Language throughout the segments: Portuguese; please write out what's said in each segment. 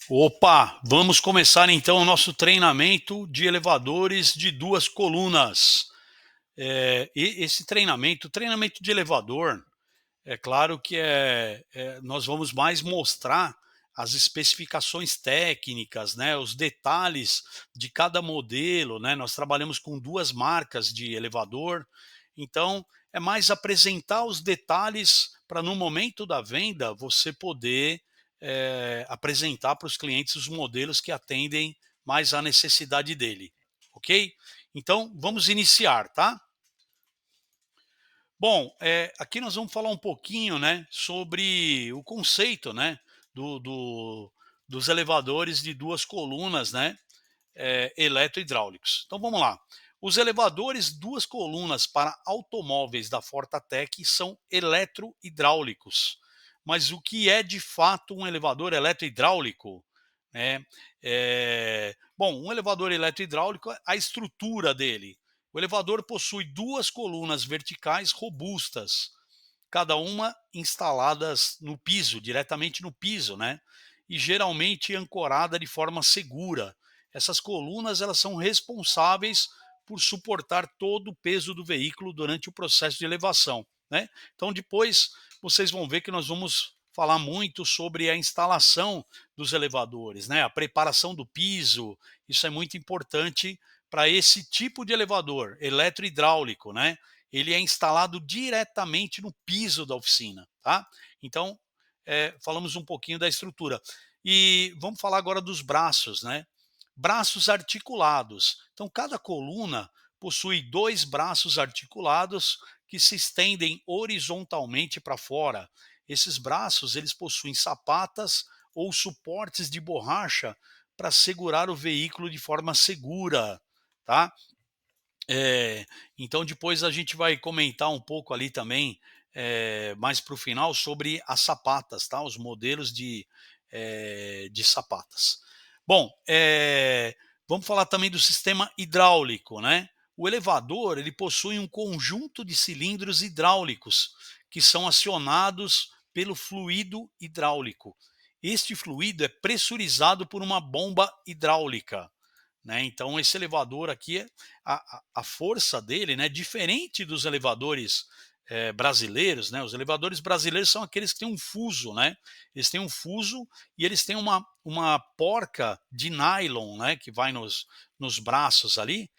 Opa, vamos começar então o nosso treinamento de elevadores de duas colunas. Esse treinamento de elevador, é claro que nós vamos mais mostrar as especificações técnicas, né, os detalhes de cada modelo, né? Nós trabalhamos com duas marcas de elevador, então é mais apresentar os detalhes para no momento da venda você poder apresentar para os clientes os modelos que atendem mais à necessidade dele, ok? Então vamos iniciar, tá? Bom, aqui nós vamos falar um pouquinho, né, sobre o conceito, né, do, do- dos elevadores de duas colunas, né, eletrohidráulicos. Então vamos lá. Os elevadores duas colunas para automóveis da Fortatec são eletrohidráulicos. Mas o que é de fato um elevador eletrohidráulico? Né? Bom, um elevador eletrohidráulico, a estrutura dele. O elevador possui duas colunas verticais robustas, cada uma instaladas no piso, diretamente no piso, né? E geralmente ancorada de forma segura. Essas colunas elas são responsáveis por suportar todo o peso do veículo durante o processo de elevação, né? Então depois vocês vão ver que nós vamos falar muito sobre a instalação dos elevadores, né? A preparação do piso, isso é muito importante para esse tipo de elevador eletrohidráulico, né? Ele é instalado diretamente no piso da oficina, tá? Então, falamos um pouquinho da estrutura. E vamos falar agora dos braços, né? Braços articulados. Então, cada coluna possui dois braços articulados que se estendem horizontalmente para fora. Esses braços, eles possuem sapatas ou suportes de borracha para segurar o veículo de forma segura, tá? Então depois a gente vai comentar um pouco ali também, mais para o final, sobre as sapatas, tá? Os modelos de sapatas. Bom, vamos falar também do sistema hidráulico, né? O elevador ele possui um conjunto de cilindros hidráulicos que são acionados pelo fluido hidráulico. Este fluido é pressurizado por uma bomba hidráulica, né? Então esse elevador aqui, a força dele, né, diferente dos elevadores brasileiros, né? Os elevadores brasileiros são aqueles que têm um fuso, né? Eles têm um fuso e eles têm uma porca de nylon, né, que vai nos braços ali,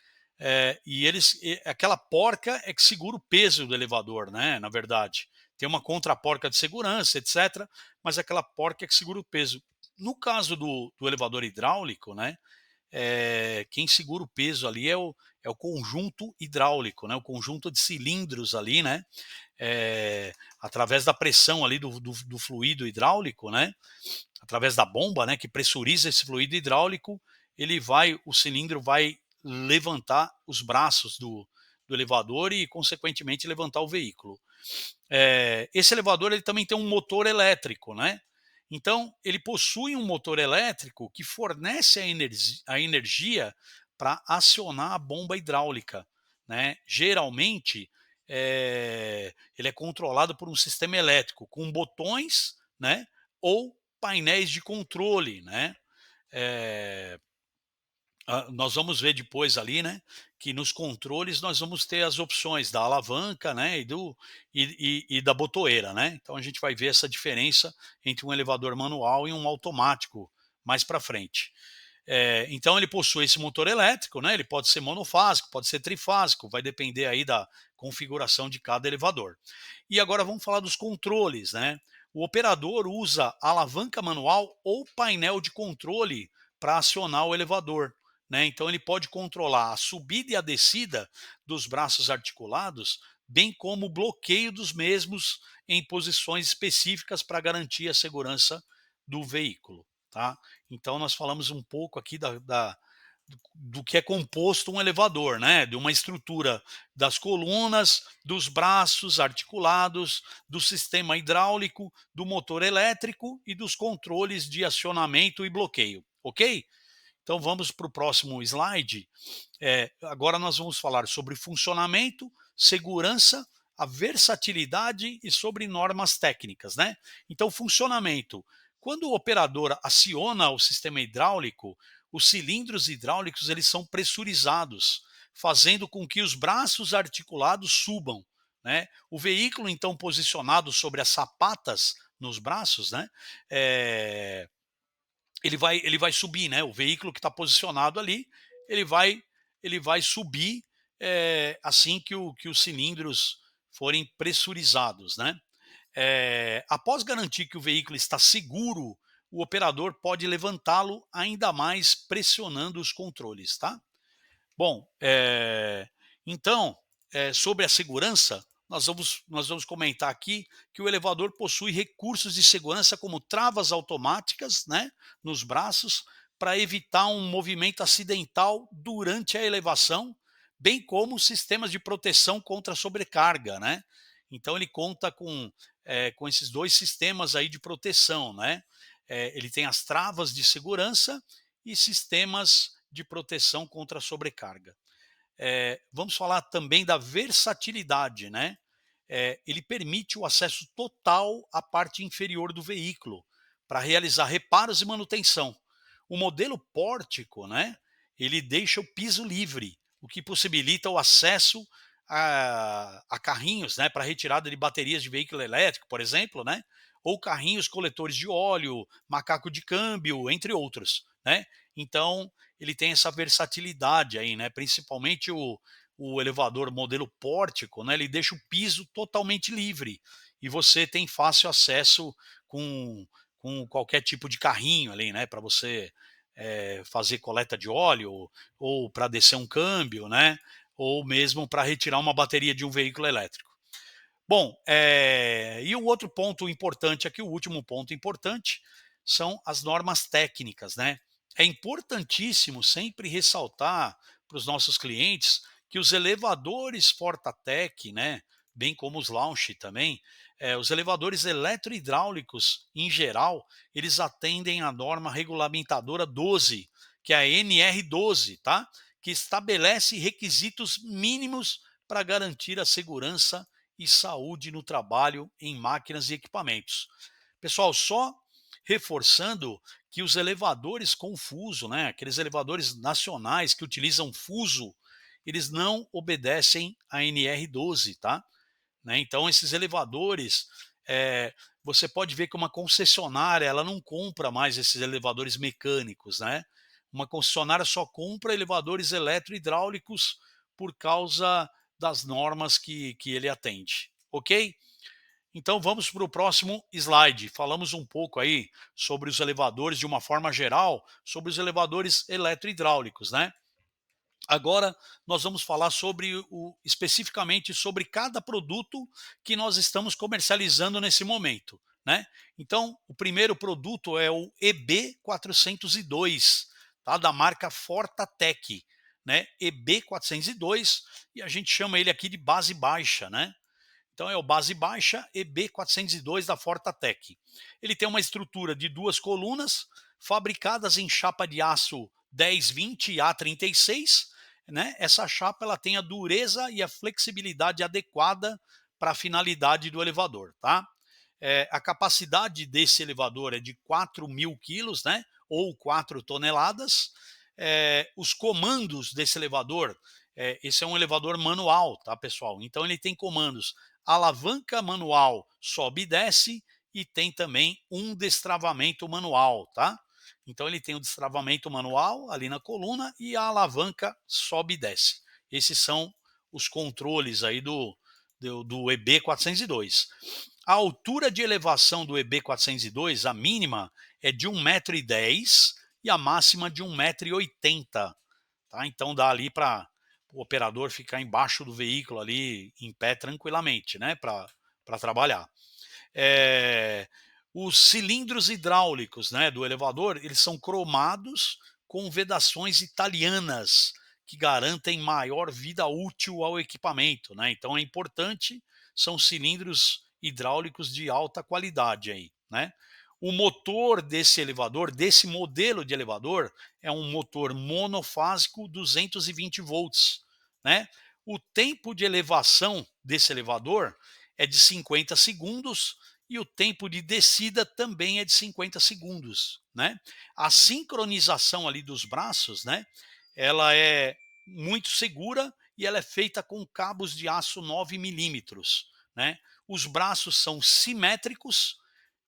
aquela porca é que segura o peso do elevador, né? Na verdade, tem uma contraporca de segurança, etc. Mas aquela porca é que segura o peso. No caso do elevador hidráulico, né? Quem segura o peso ali é o conjunto hidráulico, né? O conjunto de cilindros ali, né? Através da pressão ali do fluido hidráulico, né? Através da bomba, né? Que pressuriza esse fluido hidráulico, o cilindro vai levantar os braços do elevador e, consequentemente, levantar o veículo. Esse elevador ele também tem um motor elétrico, né? Então, ele possui um motor elétrico que fornece a energia para acionar a bomba hidráulica, né? Geralmente, ele é controlado por um sistema elétrico com botões, né? Ou painéis de controle, né? É, nós vamos ver depois ali, né, que nos controles nós vamos ter as opções da alavanca, né, e da botoeira, né. Então a gente vai ver essa diferença entre um elevador manual e um automático mais para frente. Então ele possui esse motor elétrico, né, ele pode ser monofásico, pode ser trifásico, vai depender aí da configuração de cada elevador. E agora vamos falar dos controles, né. O operador usa alavanca manual ou painel de controle para acionar o elevador, né? Então ele pode controlar a subida e a descida dos braços articulados, bem como o bloqueio dos mesmos em posições específicas para garantir a segurança do veículo, tá? Então nós falamos um pouco aqui do que é composto um elevador, né? De uma estrutura das colunas, dos braços articulados, do sistema hidráulico, do motor elétrico e dos controles de acionamento e bloqueio, ok? Então vamos para o próximo slide. Agora nós vamos falar sobre funcionamento, segurança, a versatilidade e sobre normas técnicas, né? Então, funcionamento. Quando o operador aciona o sistema hidráulico, os cilindros hidráulicos eles são pressurizados, fazendo com que os braços articulados subam, né? O veículo então posicionado sobre as sapatas nos braços, né? eh, ele vai subir, né? O veículo que está posicionado ali, ele vai, ele vai subir assim que os cilindros forem pressurizados, né? Após garantir que o veículo está seguro, o operador pode levantá-lo ainda mais pressionando os controles, tá? Bom, então, sobre a segurança, nós vamos comentar aqui que o elevador possui recursos de segurança como travas automáticas, né, nos braços, para evitar um movimento acidental durante a elevação, bem como sistemas de proteção contra sobrecarga, né? Então ele conta com esses dois sistemas aí de proteção, né? Ele tem as travas de segurança e sistemas de proteção contra sobrecarga. Vamos falar também da versatilidade, né? Ele permite o acesso total à parte inferior do veículo para realizar reparos e manutenção. O modelo pórtico, né? Ele deixa o piso livre, o que possibilita o acesso a carrinhos, né? Para retirada de baterias de veículo elétrico, por exemplo, né? Ou carrinhos coletores de óleo, macaco de câmbio, entre outros, né? Então, ele tem essa versatilidade aí, né? Principalmente o elevador modelo pórtico, né? Ele deixa o piso totalmente livre e você tem fácil acesso com, com qualquer tipo de carrinho ali, né? Para você fazer coleta de óleo ou para descer um câmbio, né? Ou mesmo para retirar uma bateria de um veículo elétrico. Bom, e o outro ponto importante aqui, o último ponto importante, são as normas técnicas, né? É importantíssimo sempre ressaltar para os nossos clientes que os elevadores Fortatec, né, bem como os Launch também, os elevadores eletrohidráulicos em geral, eles atendem à norma regulamentadora 12, que é a NR12, tá? Que estabelece requisitos mínimos para garantir a segurança e saúde no trabalho em máquinas e equipamentos. Pessoal, só reforçando que os elevadores com fuso, né, aqueles elevadores nacionais que utilizam fuso, eles não obedecem a NR12, tá? Né? Então, esses elevadores, você pode ver que uma concessionária ela não compra mais esses elevadores mecânicos, né? Uma concessionária só compra elevadores eletrohidráulicos por causa das normas que ele atende, ok? Então vamos para o próximo slide. Falamos um pouco aí sobre os elevadores de uma forma geral, sobre os elevadores eletrohidráulicos, né? Agora nós vamos falar especificamente sobre cada produto que nós estamos comercializando nesse momento, né? Então, o primeiro produto é o EB402, tá? Da marca Fortatec, né? EB402 e a gente chama ele aqui de base baixa, né? Então é o base baixa EB402 da Fortatec. Ele tem uma estrutura de duas colunas fabricadas em chapa de aço 1020 A36, né? Essa chapa ela tem a dureza e a flexibilidade adequada para a finalidade do elevador, tá? A capacidade desse elevador é de 4.000 quilos, né? Ou 4 toneladas. Os comandos desse elevador, esse é um elevador manual, tá, pessoal? Então ele tem comandos alavanca manual sobe e desce e tem também um destravamento manual, tá? Então ele tem o destravamento manual ali na coluna e a alavanca sobe e desce. Esses são os controles aí do EB402. A altura de elevação do EB402, a mínima, é de 1,10 m e a máxima de 1,80 m. Tá? Então dá ali para o operador ficar embaixo do veículo ali em pé tranquilamente, né? Para trabalhar. Os cilindros hidráulicos, né, do elevador, eles são cromados com vedações italianas que garantem maior vida útil ao equipamento, né? Então é importante, são cilindros hidráulicos de alta qualidade aí, né? O motor desse elevador, desse modelo de elevador, é um motor monofásico 220 volts, né? O tempo de elevação desse elevador é de 50 segundos e o tempo de descida também é de 50 segundos, né? A sincronização ali dos braços, né? Ela é muito segura e ela é feita com cabos de aço 9 milímetros, né? Os braços são simétricos,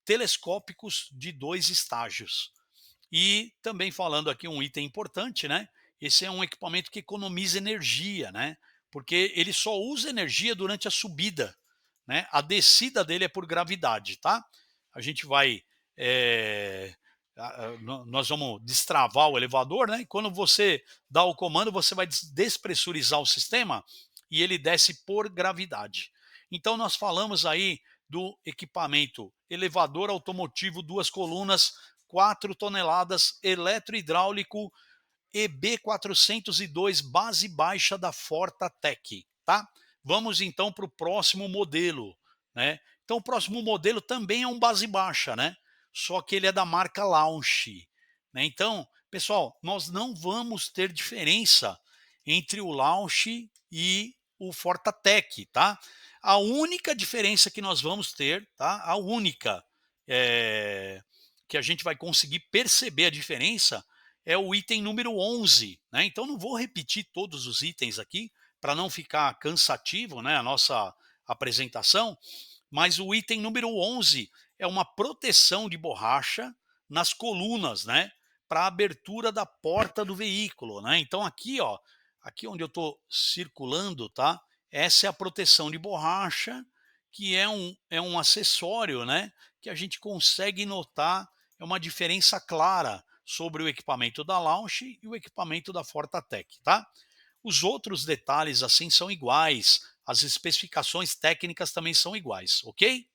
telescópicos de 2 estágios. E também falando aqui um item importante, né? Esse é um equipamento que economiza energia, né? Porque ele só usa energia durante a subida, né? A descida dele é por gravidade, tá? A gente vai, é, nós vamos destravar o elevador, né? E quando você dá o comando, você vai despressurizar o sistema e ele desce por gravidade. Então nós falamos aí do equipamento elevador automotivo, 2 colunas, 4 toneladas, eletrohidráulico EB402 base baixa da Fortatec, tá? Vamos então para o próximo modelo, né? Então o próximo modelo também é um base baixa, né? Só que ele é da marca Launch, né? Então, pessoal, nós não vamos ter diferença entre o Launch e o Fortatec, tá? A única diferença que nós vamos ter, tá? A única que a gente vai conseguir perceber a diferença é o item número 11, né? Então não vou repetir todos os itens aqui para não ficar cansativo, né, a nossa apresentação, mas o item número 11 é uma proteção de borracha nas colunas, né, para abertura da porta do veículo, né? Então aqui, ó, aqui onde eu estou circulando, tá? Essa é a proteção de borracha, que é um acessório, né, que a gente consegue notar é uma diferença clara sobre o equipamento da Launch e o equipamento da Fortatec, tá? Os outros detalhes assim são iguais, as especificações técnicas também são iguais, ok?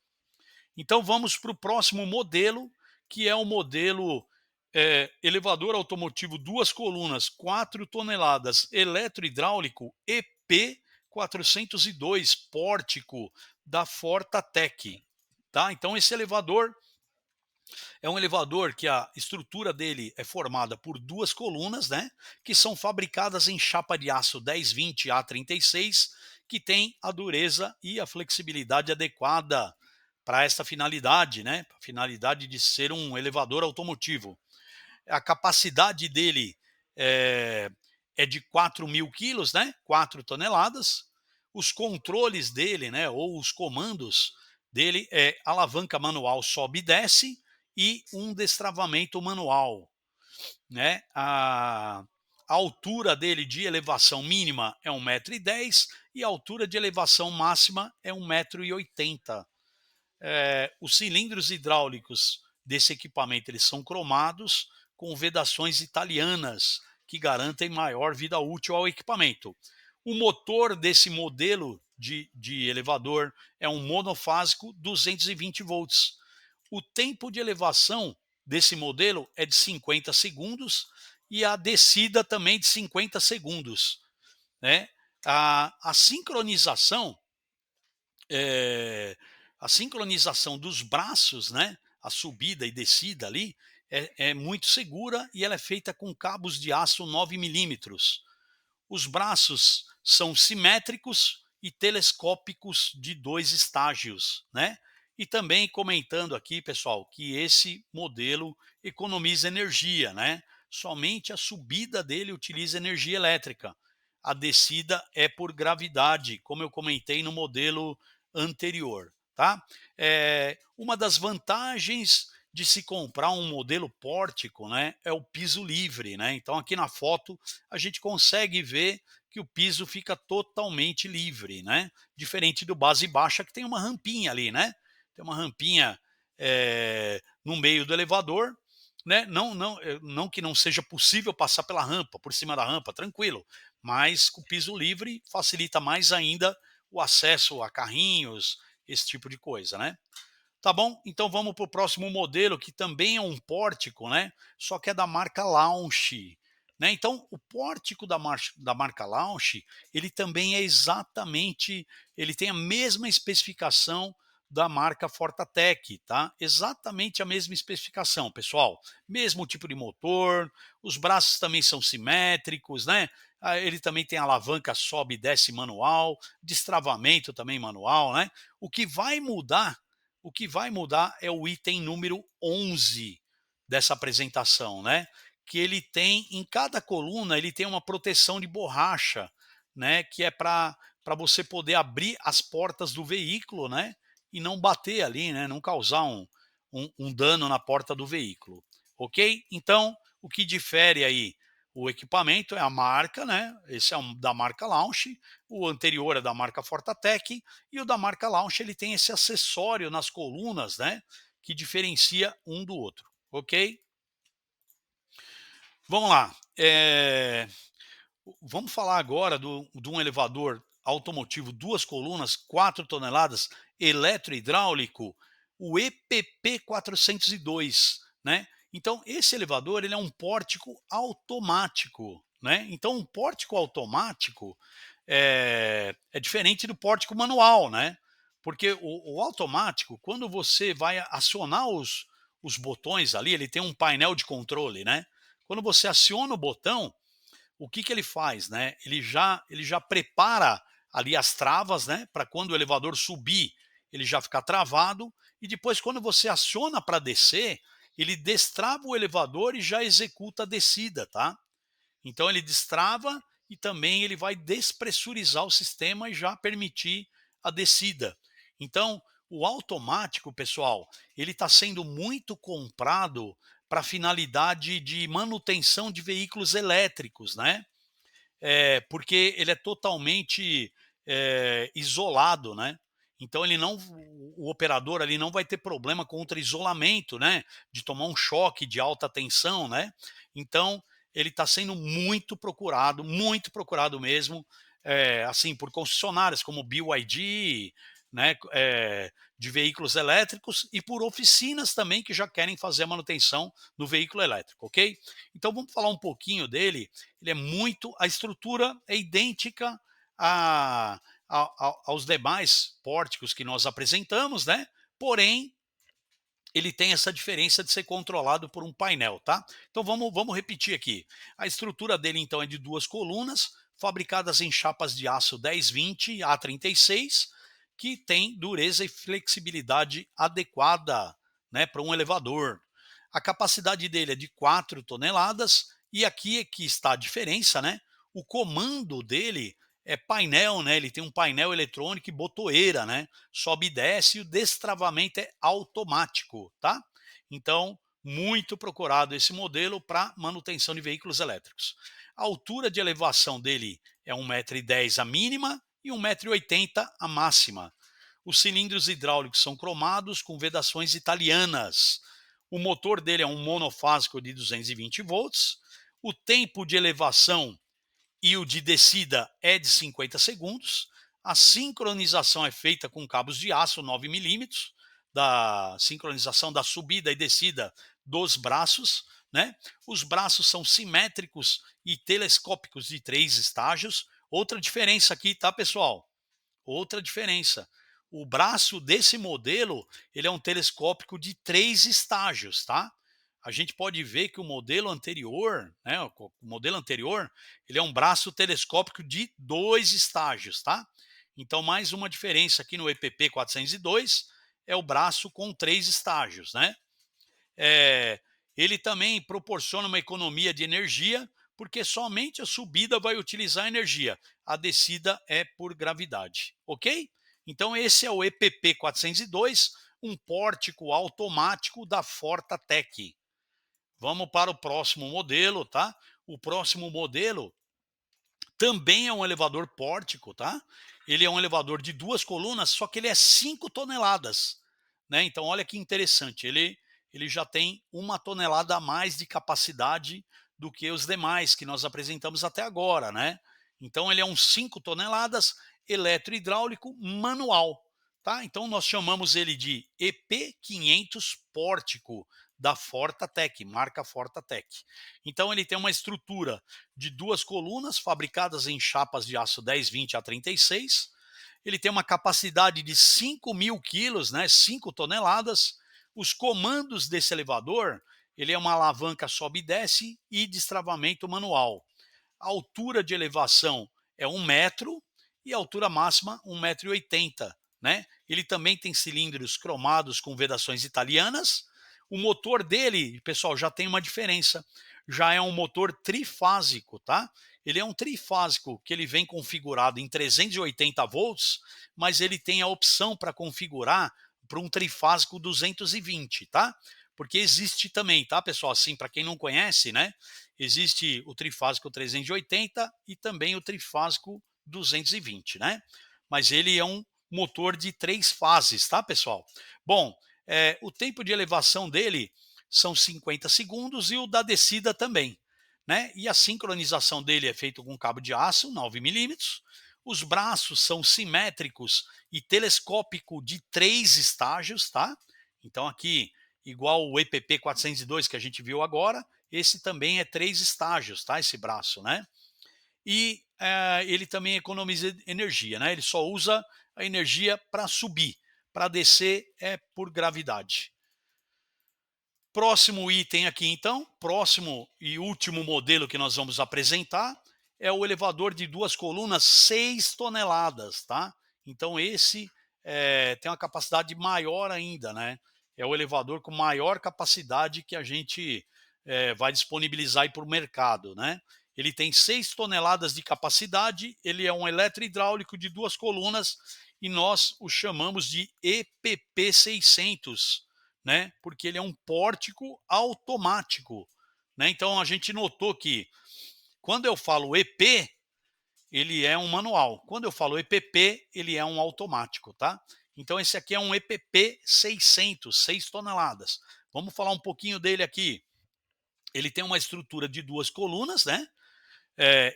Então vamos para o próximo modelo, que é o modelo elevador automotivo 2 colunas, 4 toneladas, eletrohidráulico EP402 pórtico da Fortatec, tá? Então esse elevador é um elevador que a estrutura dele é formada por 2 colunas, né, que são fabricadas em chapa de aço 1020 A36, que tem a dureza e a flexibilidade adequada para esta finalidade, né, a finalidade de ser um elevador automotivo. A capacidade dele é, é de 4.000 quilos, né, 4 toneladas. Os controles dele, né, ou os comandos dele é alavanca manual sobe e desce e um destravamento manual, né? A altura dele de elevação mínima é 1,10 m e a altura de elevação máxima é 1,80 m. Os cilindros hidráulicos desse equipamento eles são cromados com vedações italianas que garantem maior vida útil ao equipamento. O motor desse modelo de elevador é um monofásico 220 volts. O tempo de elevação desse modelo é de 50 segundos e a descida também de 50 segundos, né? A sincronização é, a sincronização dos braços, né, a subida e descida ali, é muito segura e ela é feita com cabos de aço 9 milímetros. Os braços são simétricos e telescópicos de 2 estágios, né? E também comentando aqui, pessoal, que esse modelo economiza energia, né? Somente a subida dele utiliza energia elétrica. A descida é por gravidade, como eu comentei no modelo anterior, tá? Uma das vantagens de se comprar um modelo pórtico, né, é o piso livre, né? Então aqui na foto a gente consegue ver que o piso fica totalmente livre, né? Diferente do base baixa que tem uma rampinha ali, né? Tem uma rampinha no meio do elevador, né? Não que não seja possível passar pela rampa, por cima da rampa, tranquilo. Mas com o piso livre facilita mais ainda o acesso a carrinhos, esse tipo de coisa, né? Tá bom? Então vamos para o próximo modelo, que também é um pórtico, né? Só que é da marca Launch. Né? Então, o pórtico da marca Launch, ele também é exatamente, ele tem a mesma especificação da marca Fortatec, tá? Exatamente a mesma especificação, pessoal. Mesmo tipo de motor, os braços também são simétricos, né? Ele também tem alavanca sobe e desce manual, destravamento também manual, né? O que vai mudar o que vai mudar é o item número 11 dessa apresentação, né? Que ele tem, em cada coluna, ele tem uma proteção de borracha, né? Que é para você poder abrir as portas do veículo, né? E não bater ali, né? Não causar um dano na porta do veículo, ok? Então, o que difere aí o equipamento é a marca, né? Esse é da marca Launch, o anterior é da marca Fortatec, e o da marca Launch ele tem esse acessório nas colunas, né? Que diferencia um do outro, ok? Vamos lá. Vamos falar agora de um elevador automotivo, duas colunas, 4 toneladas, eletrohidráulico, o EPP 402, né? Então, esse elevador ele é um pórtico automático, né? Então, um pórtico automático é diferente do pórtico manual, né? Porque o automático, quando você vai acionar os botões ali, ele tem um painel de controle, né? Quando você aciona o botão, o que, que ele faz, né? Ele já prepara ali as travas, né? Para quando o elevador subir, ele já ficar travado. E depois, quando você aciona para descer, ele destrava o elevador e já executa a descida, tá? Então ele destrava e também ele vai despressurizar o sistema e já permitir a descida. Então, o automático, pessoal, ele está sendo muito comprado para finalidade de manutenção de veículos elétricos, né? Porque ele é totalmente isolado, né? Então ele não, o operador ali não vai ter problema contra isolamento, né? De tomar um choque de alta tensão, né? Então ele está sendo muito procurado mesmo, assim por concessionárias como BYD, né? De veículos elétricos e por oficinas também que já querem fazer a manutenção no veículo elétrico, ok? Então vamos falar um pouquinho dele. Ele é muito, a estrutura é idêntica aos demais pórticos que nós apresentamos, né? Porém, ele tem essa diferença de ser controlado por um painel, tá? Então vamos repetir aqui. A estrutura dele então é de duas colunas, fabricadas em chapas de aço 1020 A36, que tem dureza e flexibilidade adequada, né, para um elevador. A capacidade dele é de 4 toneladas e aqui é que está a diferença, né? O comando dele é painel, né? Ele tem um painel eletrônico e botoeira, né? Sobe e desce e o destravamento é automático, tá? Então, muito procurado esse modelo para manutenção de veículos elétricos. A altura de elevação dele é 1,10 m a mínima e 1,80 m a máxima. Os cilindros hidráulicos são cromados com vedações italianas. O motor dele é um monofásico de 220 volts. O tempo de elevação e o de descida é de 50 segundos. A sincronização é feita com cabos de aço 9 milímetros, da sincronização da subida e descida dos braços, né? Os braços são simétricos e telescópicos de 3 estágios. Outra diferença aqui, tá, pessoal? Outra diferença. O braço desse modelo, ele é um telescópico de 3 estágios, tá? A gente pode ver que o modelo anterior, né, o modelo anterior, ele é um braço telescópico de 2 estágios, tá? Então, mais uma diferença aqui no EPP 402 é o braço com 3 estágios, né? É, ele também proporciona uma economia de energia, porque somente a subida vai utilizar energia, a descida é por gravidade, ok? Então esse é o EPP 402, um pórtico automático da Fortatec. Vamos para o próximo modelo, tá? O próximo modelo também é um elevador pórtico, tá? Ele é um elevador de duas colunas, só que ele é 5 toneladas, né? Então olha que interessante, ele já tem 1 tonelada a mais de capacidade do que os demais que nós apresentamos até agora, né? Então ele é um 5 toneladas eletrohidráulico manual, tá? Então nós chamamos ele de EP500 pórtico da Fortatec, marca Fortatec. Então ele tem uma estrutura de duas colunas fabricadas em chapas de aço 1020 a 36. Ele tem uma capacidade de 5.000 quilos, né, 5 toneladas. Os comandos desse elevador, ele é uma alavanca sobe e desce e destravamento manual. A altura de elevação é 1 metro e a altura máxima 1,80 m, né? Ele também tem cilindros cromados com vedações italianas. O motor dele, pessoal, já tem uma diferença. Já é um motor trifásico, tá? Ele é um trifásico que ele vem configurado em 380 volts, mas ele tem a opção para configurar para um trifásico 220, tá? Porque existe também, tá, pessoal? Assim, para quem não conhece, né? Existe o trifásico 380 e também o trifásico 220, né? Mas ele é um motor de 3 fases, tá, pessoal? Bom, o tempo de elevação dele são 50 segundos e o da descida também, né? E a sincronização dele é feita com cabo de aço 9 milímetros. Os braços são simétricos e telescópico de 3 estágios, tá? Então aqui, igual o EPP 402 que a gente viu agora, esse também é 3 estágios, tá? Esse braço, né? E ele também economiza energia, né? Ele só usa a energia para subir, para descer é por gravidade. Próximo item aqui, então, próximo e último modelo que nós vamos apresentar é o elevador de 2 colunas 6 toneladas, tá? Então esse tem uma capacidade maior ainda, né? É o elevador com maior capacidade que a gente vai disponibilizar para o mercado, né? Ele tem 6 toneladas de capacidade, ele é um eletrohidráulico de 2 colunas e nós o chamamos de EPP 600, né? Porque ele é um pórtico automático, né? Então a gente notou que quando eu falo EP, ele é um manual. Quando eu falo EPP, ele é um automático, tá? Então esse aqui é um EPP 600, 6 toneladas. Vamos falar um pouquinho dele aqui. Ele tem uma estrutura de 2 colunas, né?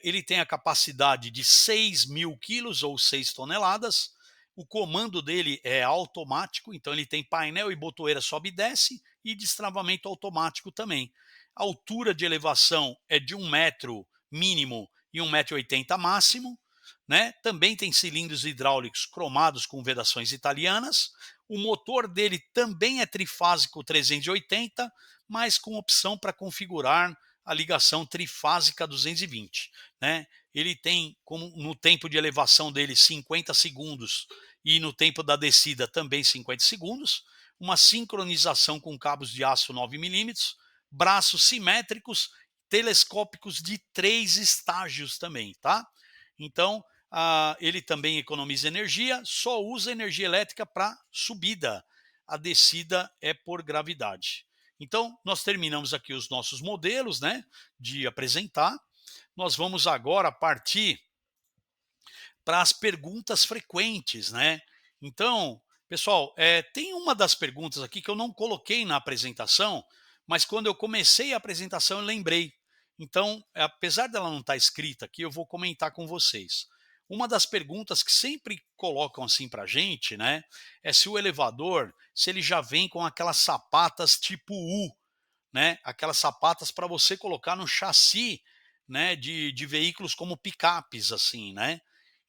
Ele tem a capacidade de 6.000 quilos ou 6 toneladas. O comando dele é automático, então ele tem painel e botoeira sobe e desce e destravamento automático também. A altura de elevação é de 1 metro mínimo e 1,80 m máximo. Né? Também tem cilindros hidráulicos cromados com vedações italianas. O motor dele também é trifásico 380, mas com opção para configurar a ligação trifásica 220, né? Ele tem como no tempo de elevação dele 50 segundos e no tempo da descida também 50 segundos, uma sincronização com cabos de aço 9 milímetros, braços simétricos, telescópicos de 3 estágios também, tá? Então, ele também economiza energia, só usa energia elétrica para subida. A descida é por gravidade. Então, nós terminamos aqui os nossos modelos, né, de apresentar. Nós vamos agora partir para as perguntas frequentes, né? Então, pessoal, tem uma das perguntas aqui que eu não coloquei na apresentação, mas quando eu comecei a apresentação eu lembrei. Então, apesar dela não estar escrita aqui, eu vou comentar com vocês. Uma das perguntas que sempre colocam assim para a gente, né, é se o elevador, se ele já vem com aquelas sapatas tipo U, né? Aquelas sapatas para você colocar no chassi, né? De veículos como picapes, assim, né?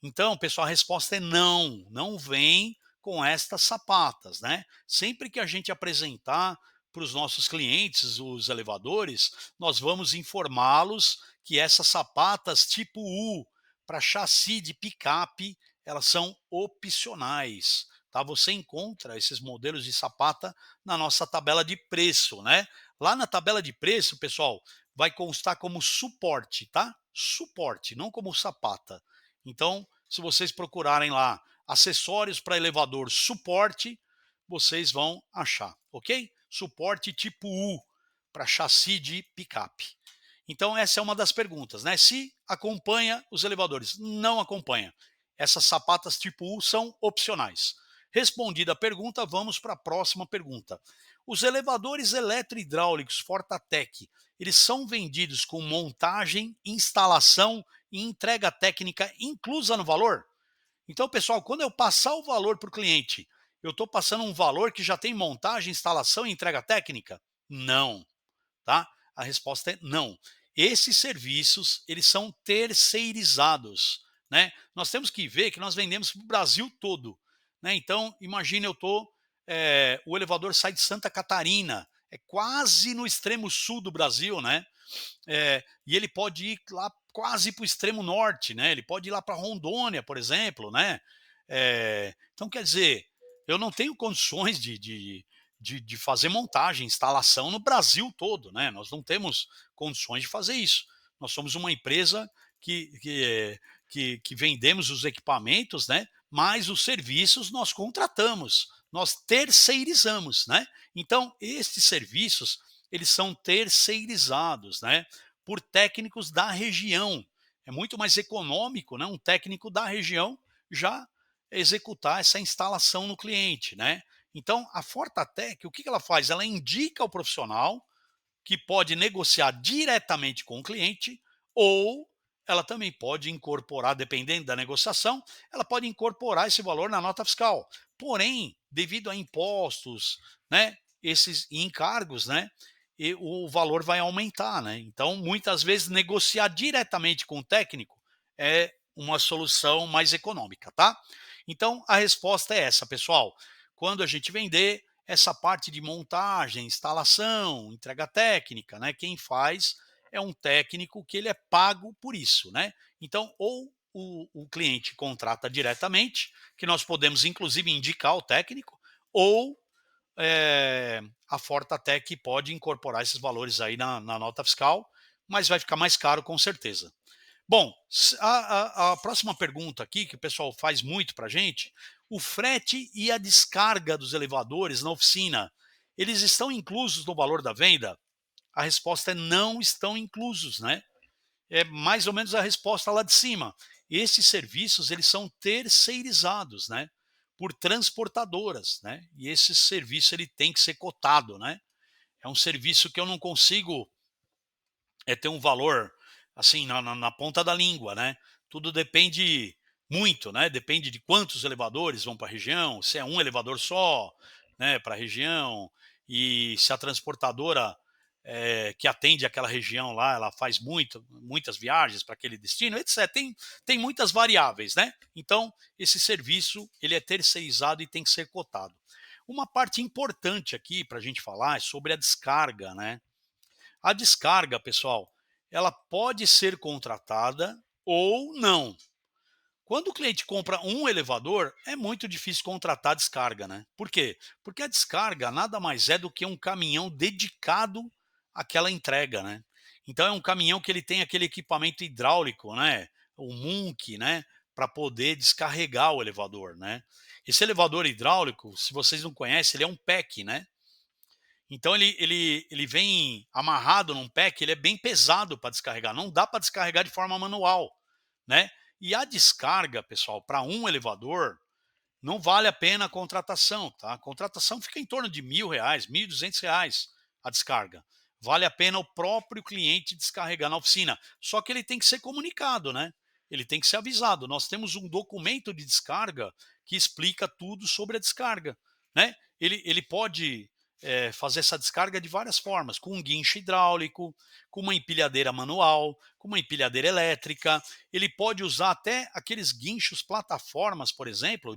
Então, pessoal, a resposta é não, não vem com estas sapatas, né? Sempre que a gente apresentar para os nossos clientes os elevadores, nós vamos informá-los que essas sapatas tipo U para chassi de picape, elas são opcionais, tá? Você encontra esses modelos de sapata na nossa tabela de preço, né? Lá na tabela de preço, pessoal, vai constar como suporte, tá? Suporte, não como sapata. Então, se vocês procurarem lá acessórios para elevador suporte, vocês vão achar, ok? Suporte tipo U para chassi de picape. Então, essa é uma das perguntas, né? Se acompanha os elevadores. Não acompanha. Essas sapatas tipo U são opcionais. Respondida a pergunta, vamos para a próxima pergunta. Os elevadores eletrohidráulicos Fortatec, eles são vendidos com montagem, instalação e entrega técnica inclusa no valor? Então, pessoal, quando eu passar o valor para o cliente, eu estou passando um valor que já tem montagem, instalação e entrega técnica? Não, tá? A resposta é não. Esses serviços, eles são terceirizados, né? Nós temos que ver que nós vendemos para o Brasil todo, né? Então, imagine o elevador sai de Santa Catarina, é quase no extremo sul do Brasil, né? E ele pode ir lá quase para o extremo norte, né? Ele pode ir lá para Rondônia, por exemplo, né? Então, quer dizer, eu não tenho condições de fazer montagem, instalação no Brasil todo, né? Nós não temos condições de fazer isso. Nós somos uma empresa que, que, que vendemos os equipamentos, né? Mas os serviços nós contratamos, nós terceirizamos, né? Então, estes serviços, eles são terceirizados, né? Por técnicos da região. É muito mais econômico, né? Um técnico da região já executar essa instalação no cliente, né? Então, a Fortatec, o que ela faz? Ela indica ao profissional que pode negociar diretamente com o cliente, ou ela também pode incorporar, dependendo da negociação, ela pode incorporar esse valor na nota fiscal. Porém, devido a impostos, né, esses encargos, né, e o valor vai aumentar, né? Então, muitas vezes negociar diretamente com o técnico é uma solução mais econômica, tá? Então, a resposta é essa, pessoal. Quando a gente vender, essa parte de montagem, instalação, entrega técnica, né? Quem faz é um técnico que ele é pago por isso, né? Então, ou o cliente contrata diretamente, que nós podemos inclusive indicar o técnico, ou a Fortatec pode incorporar esses valores aí na nota fiscal, mas vai ficar mais caro com certeza. Bom, a próxima pergunta aqui, que o pessoal faz muito para a gente, o frete e a descarga dos elevadores na oficina, eles estão inclusos no valor da venda? A resposta é não estão inclusos, né? É mais ou menos a resposta lá de cima. Esses serviços, eles são terceirizados, né? Por transportadoras, né? E esse serviço, ele tem que ser cotado, né? É um serviço que eu não consigo ter um valor assim na ponta da língua, né? Tudo depende muito, né? Depende de quantos elevadores vão para a região, se é um elevador só, né, para a região, e se a transportadora que atende aquela região lá, ela faz muitas viagens para aquele destino, etc. Tem muitas variáveis, né? Então, esse serviço ele é terceirizado e tem que ser cotado. Uma parte importante aqui para a gente falar é sobre a descarga, né? A descarga, pessoal, ela pode ser contratada ou não. Quando o cliente compra um elevador, é muito difícil contratar a descarga, né? Por quê? Porque a descarga nada mais é do que um caminhão dedicado àquela entrega, né? Então é um caminhão que ele tem aquele equipamento hidráulico, né? O MUNC, né? Para poder descarregar o elevador, né? Esse elevador hidráulico, se vocês não conhecem, ele é um PEC, né? Então ele vem amarrado num pack, ele é bem pesado para descarregar, não dá para descarregar de forma manual, né? E a descarga, pessoal, para um elevador, não vale a pena a contratação, tá? A contratação fica em torno de R$ 1.000, R$ 1.200 a descarga. Vale a pena o próprio cliente descarregar na oficina. Só que ele tem que ser comunicado, né? Ele tem que ser avisado. Nós temos um documento de descarga que explica tudo sobre a descarga, né? Ele pode fazer essa descarga de várias formas, com um guincho hidráulico, com uma empilhadeira manual, com uma empilhadeira elétrica. Ele pode usar até aqueles guinchos plataformas, por exemplo,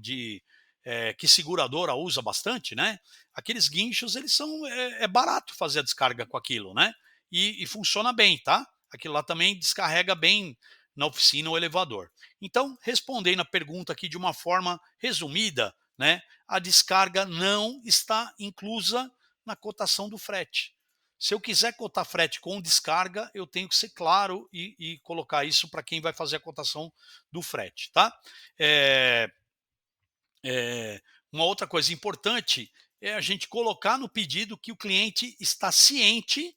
que seguradora usa bastante, né? Aqueles guinchos, eles são é barato fazer a descarga com aquilo, né? E funciona bem, tá? Aquilo lá também descarrega bem na oficina o elevador. Então, respondendo a pergunta aqui de uma forma resumida, né? A descarga não está inclusa na cotação do frete. Se eu quiser cotar frete com descarga, eu tenho que ser claro e colocar isso para quem vai fazer a cotação do frete, tá? É, uma outra coisa importante é a gente colocar no pedido que o cliente está ciente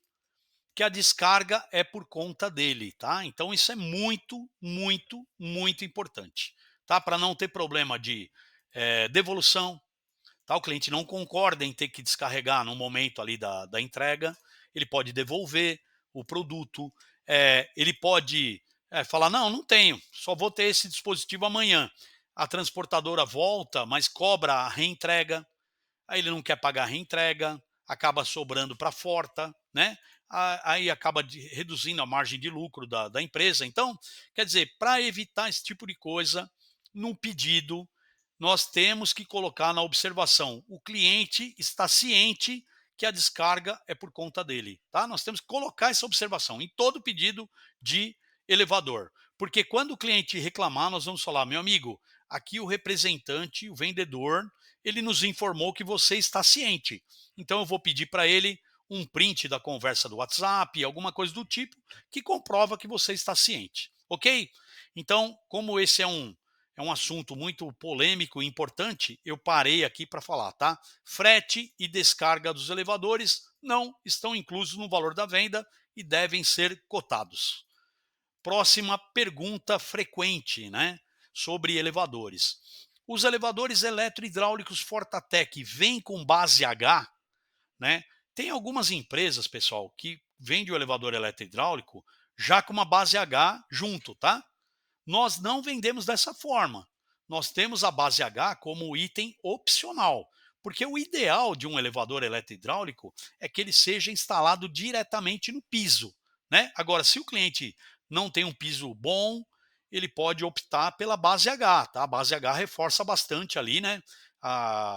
que a descarga é por conta dele, tá? Então isso é muito, muito, muito importante, tá? Para não ter problema de devolução, tá? O cliente não concorda em ter que descarregar no momento ali da entrega, ele pode devolver o produto, ele pode falar, não, não tenho, só vou ter esse dispositivo amanhã. A transportadora volta, mas cobra a reentrega, aí ele não quer pagar a reentrega, acaba sobrando para a Forta, né? Aí acaba reduzindo a margem de lucro da empresa. Então, quer dizer, para evitar esse tipo de coisa, no pedido, nós temos que colocar na observação: o cliente está ciente que a descarga é por conta dele, tá? Nós temos que colocar essa observação em todo pedido de elevador, porque quando o cliente reclamar, nós vamos falar, meu amigo, aqui o representante, o vendedor, ele nos informou que você está ciente. Então eu vou pedir para ele um print da conversa do WhatsApp, alguma coisa do tipo, que comprova que você está ciente, ok? Então, como esse é um assunto muito polêmico e importante, eu parei aqui para falar, tá? Frete e descarga dos elevadores não estão inclusos no valor da venda e devem ser cotados. Próxima pergunta frequente, né? Sobre elevadores. Os elevadores eletrohidráulicos Fortatec vêm com base H, né? Tem algumas empresas, pessoal, que vendem o elevador eletrohidráulico já com uma base H junto, tá? Nós não vendemos dessa forma. Nós temos a base H como item opcional, porque o ideal de um elevador eletrohidráulico é que ele seja instalado diretamente no piso, né? Agora, se o cliente não tem um piso bom, ele pode optar pela base H, tá? A base H reforça bastante ali, né?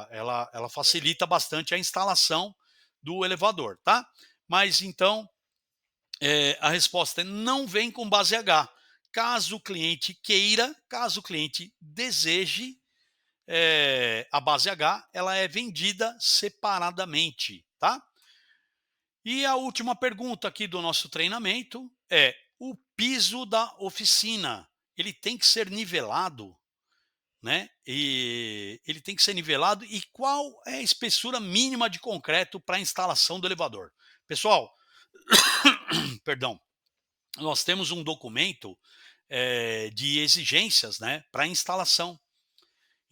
Ela facilita bastante a instalação do elevador, tá? Mas então, a resposta é não vem com base H. Caso o cliente queira, caso o cliente deseje, a base H, ela é vendida separadamente, tá? E a última pergunta aqui do nosso treinamento é: o piso da oficina, ele tem que ser nivelado, né? E ele tem que ser nivelado, e qual é a espessura mínima de concreto para a instalação do elevador? Pessoal, perdão, nós temos um documento de exigências, né, para instalação.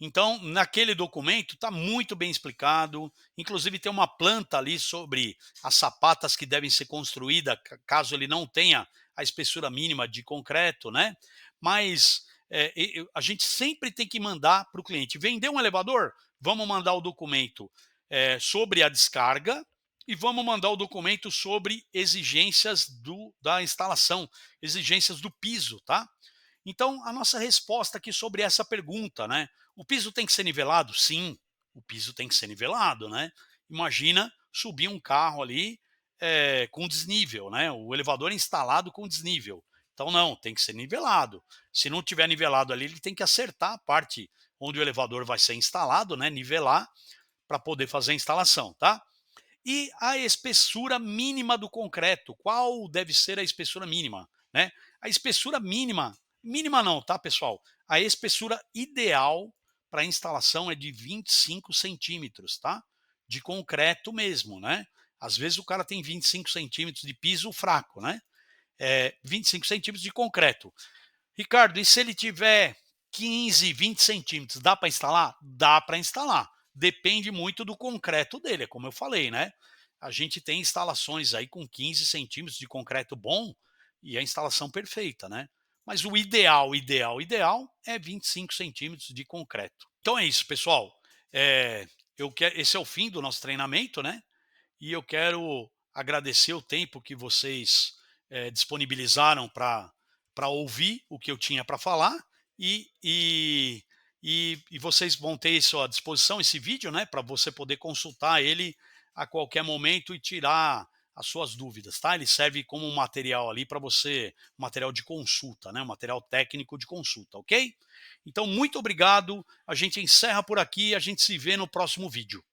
Então, naquele documento está muito bem explicado, inclusive tem uma planta ali sobre as sapatas que devem ser construídas, caso ele não tenha a espessura mínima de concreto, né? Mas a gente sempre tem que mandar para o cliente. Vender um elevador? Vamos mandar o documento sobre a descarga e vamos mandar o documento sobre exigências da instalação, exigências do piso, tá? Então, a nossa resposta aqui sobre essa pergunta, né? O piso tem que ser nivelado? Sim, o piso tem que ser nivelado, né? Imagina subir um carro ali com desnível, né? O elevador é instalado com desnível. Então, não, tem que ser nivelado. Se não tiver nivelado ali, ele tem que acertar a parte onde o elevador vai ser instalado, né? Nivelar para poder fazer a instalação, tá? E a espessura mínima do concreto, qual deve ser a espessura mínima, né? A espessura mínima, mínima não, tá, pessoal? A espessura ideal para instalação é de 25 centímetros, tá? De concreto mesmo, né? Às vezes o cara tem 25 centímetros de piso fraco, né? 25 centímetros de concreto. Ricardo, e se ele tiver 15, 20 centímetros, dá para instalar? Dá para instalar. Depende muito do concreto dele, é como eu falei, né? A gente tem instalações aí com 15 centímetros de concreto bom e a instalação perfeita, né? Mas o ideal é 25 centímetros de concreto. Então é isso, pessoal. Esse é o fim do nosso treinamento, né? E eu quero agradecer o tempo que vocês disponibilizaram para ouvir o que eu tinha para falar e vocês vão ter isso à disposição, esse vídeo, né, para você poder consultar ele a qualquer momento e tirar as suas dúvidas, tá? Ele serve como um material ali para você, um material de consulta, né, um material técnico de consulta, ok? Então, muito obrigado. A gente encerra por aqui e a gente se vê no próximo vídeo.